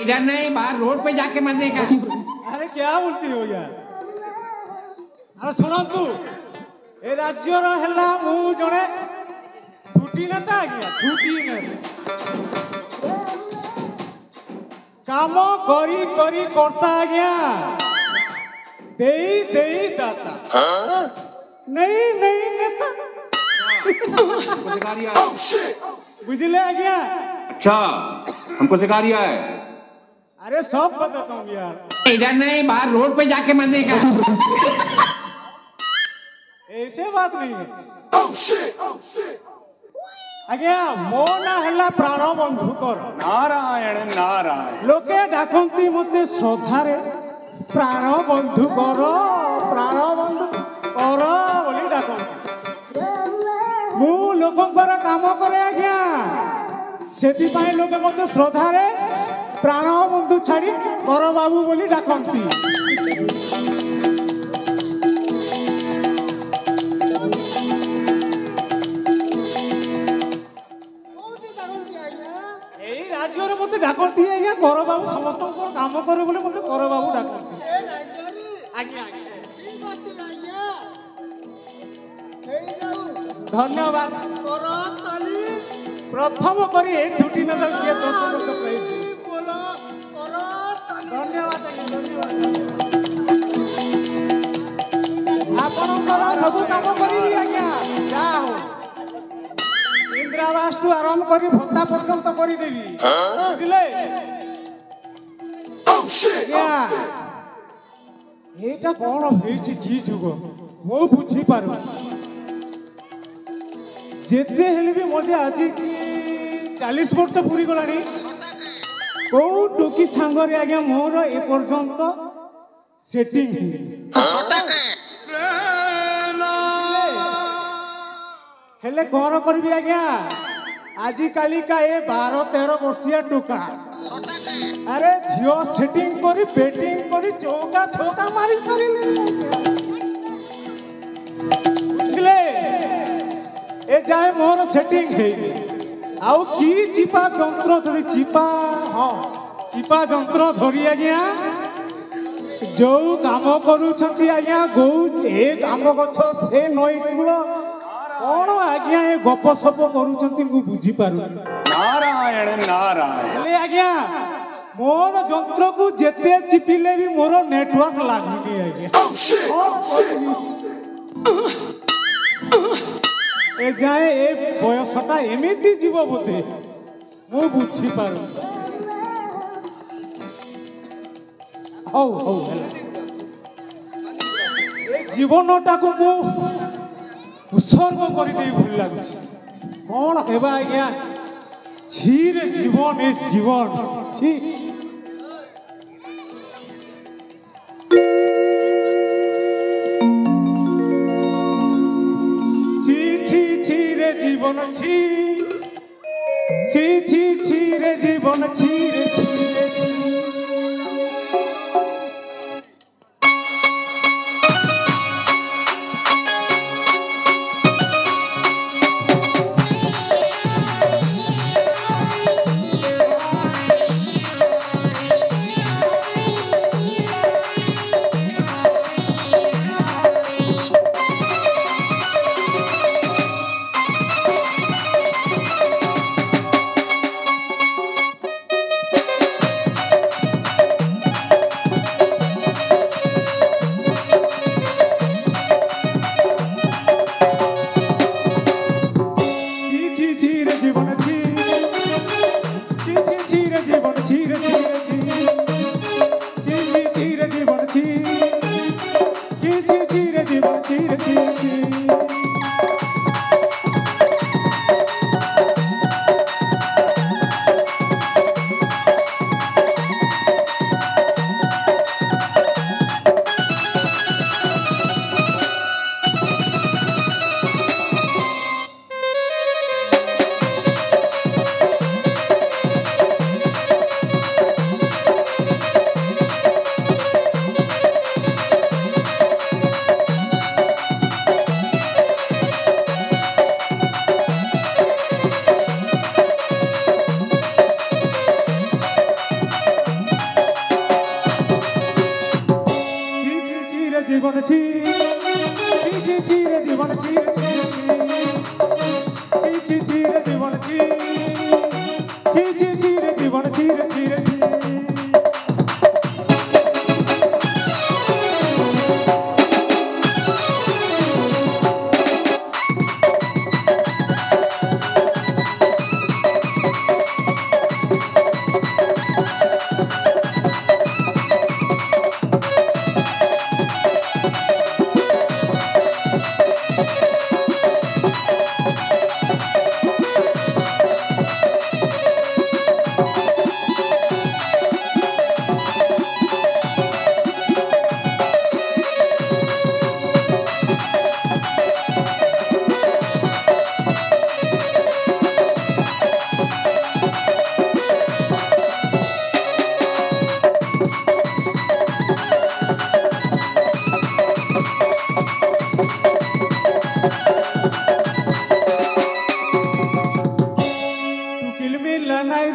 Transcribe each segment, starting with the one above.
इधर नहीं, बाहर रोड पे जाके मरने का। अरे क्या बोलती हो यार? अरे सुनो तू ए राज्यर हेला मु जणे थुटी नेता आज्ञा थुटी नेता काम करी करी करता आज्ञा देई देई दाता नहीं नहीं नेता हमको सिखा रिया है। बुझले आज्ञा? अच्छा हमको सिखा रिया है। अरे सब बताता हूँ यार। इधर नहीं, बाहर रोड पे जाके मरने का। ऐसे बात नहीं है आज्ञा। मो ना हेला प्राण बंधुकर नारायण नारायण। लोके डाकती मते श्रद्धारे प्राण बंधुकर प्राण बंधु कर बोली डाकती। मु लोकंकर काम करे आज्ञा, सेति लोके मते श्रद्धारे प्राण बंधु छाड़ी कर बाबू बोली डाकती। राज्य मत डाकती आज्ञा कर बाबू समस्त काम करे बोले मत कर बाबू डाकती। धन्यवाद। प्रथम करी छुट्टी न धन्यवाद आपणकर सब काम करी आज्ञा जाओ इंदिरावास टू आरंभ करी भत्ता पर्यंत करदेवी बुझले এইটা কোন হয়েছে কি যুগ মু বুঝি পারু যেতে হেলে বি মতে আজি 40 বর্ষ পুরি গলানি কৌ টুকি সাঙ্গরে আজ্ঞা মোর এ পর্যন্ত সেটিং हेले कौन करी आज्ञा आजिकाली का ये 12-13 वर्षिया टुका अरे झियो सेटिंग करी बेटिंग करी चौका छक्का मारी सरिले बुझले ए जाए मोर सेटिंग हे आउ की चिपा जंत्र धरी चिपा हां चिपा जंत्र धरी आज्ञा जो काम करू छथि आज्ञा गौ ए काम गछ से नई कूल कौन आज्ञा ये गप सप करूछंती मु बुझी पारु नारायण नारायण। ले आज्ञा मोर जंत्र को जेते चिपिले भी मोर नेटवर्क लागुनी आज्ञा ए जाए ए बयसटा एमिति जीव बोते मु बुझी पारु हौ हौ हेला ए जीवनटा को मु उत्सर्ग कर भूल लगे कौन हेबा आज्ञा छी रे जीवन ए जीवन छी छी छी छी रे जीवन छी छी छी छी रे जीवन छी रे छी रे छी ছি রে ছি রে ছি ছি ছি ছি রে জীবন ছি ছি ছি ছি রে জীবন ছি রে ছি ছি জীবন ছি ছি ছি ছি রে জীবন ছি রে ছি ছি ছি ছি রে জীবন ছি ছি ছি ছি রে জীবন ছি রে ছি রে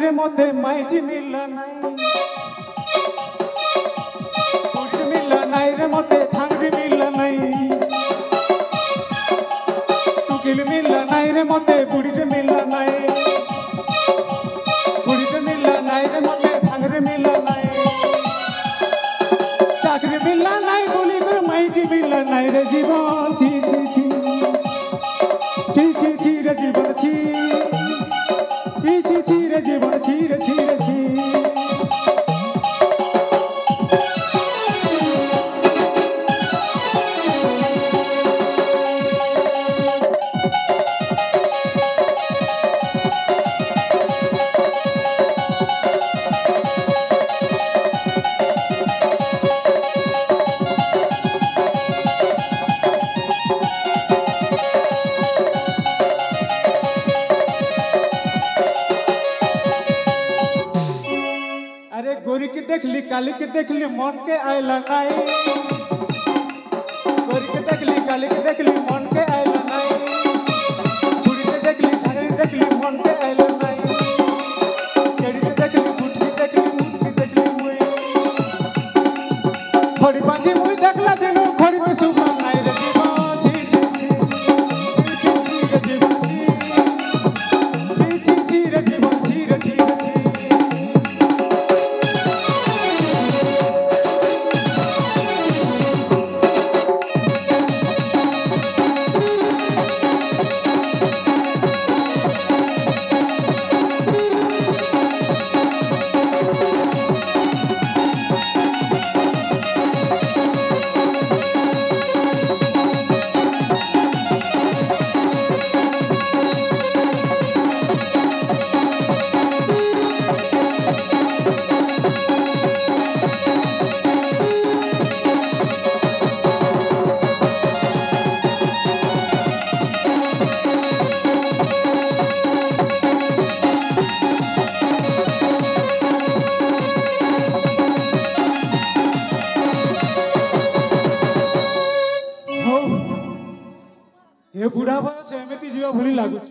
रे मोते माइजी मिला नहीं कुछ मिला नहीं रे मोते थांगरी मिला नहीं टुकिल मिला नहीं रे मोते बुढ़ी रे मिला नहीं बुढ़ी रे मिला नहीं रे मोते थांगरी मिला नहीं चाकरी मिला नहीं बोली कर माइजी मिला नहीं रे जीवन छी छी छी छी छी छी रे जीवन छी ছি ছি ছি রে জীবন ছি রে ছি রে ছি गोरी के देखली काली के देखली मन के आयला नहीं गोरी के देखली काली के देखली मन के आयला नहीं बुढ़ी के देखली धारी देखली मन के आयला नहीं केड़ी के देखली बुढ़ी देखली मुठी देखली मुई खड़ी बाजी मुई देखला दिनो खड़ी में सुबह नहीं रे जीवन छी छी छी छी रे जीवन छी छी छी रे जीवन छी रे छी ये बुढ़ा बयस एमती जीवा भली लागुच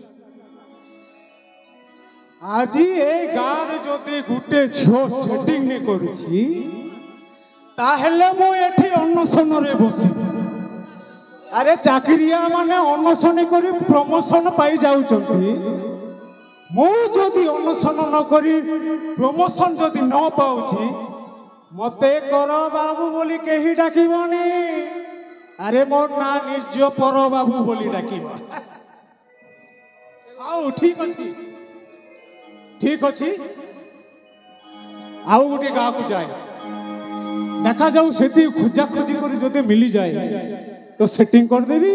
आज ए गाँव जोते गुटे झियो सेटिंग ने करूची ताहेले मु एठी अन्नसन रे बसी अरे चाकरिया माने अन्नसन करी प्रमोशन पाई जाउचंती मु जदी अन्नसन न करी प्रमोशन जदी न पाउची मते कर बाबू बोली केही डाकिबनी अरे मोर ना निज पर बाबू बोली डाकिबा आओ ठीक अछि आउ गोटे गाँव को जाए देखा जाऊ से खोजा खोजी कर मिली जाए तो सेटिंग कर देवी।